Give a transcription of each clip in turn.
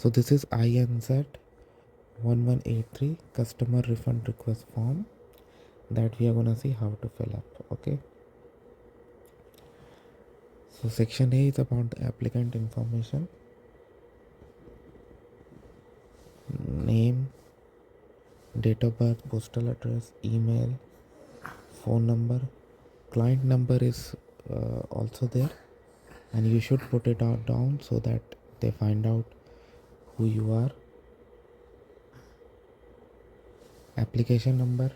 So this is INZ1183 customer refund request form that we are gonna see how to fill up. Okay, so section A is about the applicant information: name, date of birth, postal address, email, phone number. Client number is also there, and you should put it out down so that they find out who you are. Application number,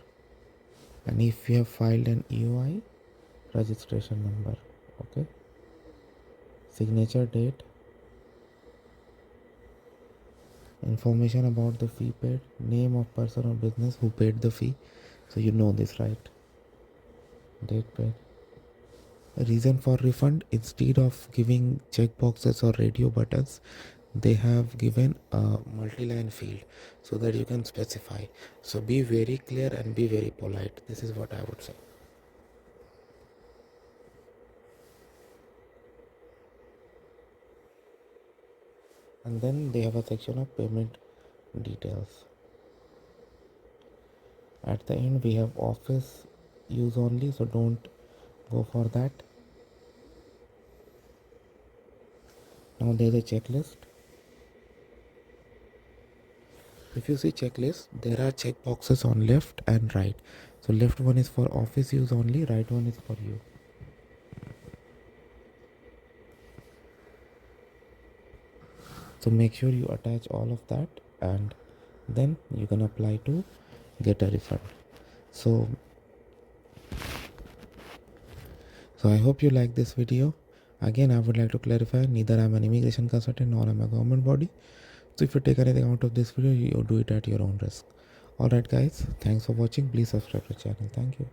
and if you have filed an EOI, registration number. Okay, signature date, information about the fee paid, name of person or business who paid the fee, so you know this, right? Date paid. Reason for refund: instead of giving check boxes or radio buttons, they have given a multi-line field so that you can specify. So be very clear and be very polite. This is what I would say. And then they have a section of payment details. At the end we have office use only, so don't go for that. Now there's a checklist. If you see checklist, there are check boxes on left and right. So left one is for office use only, right one is for you. So make sure you attach all of that, and then you can apply to get a refund. So I hope you like this video. Again, I would like to clarify, neither I'm an immigration consultant nor I'm a government body. So if you take anything out of this video, you do it at your own risk. Alright guys, thanks for watching. Please subscribe to the channel. Thank you.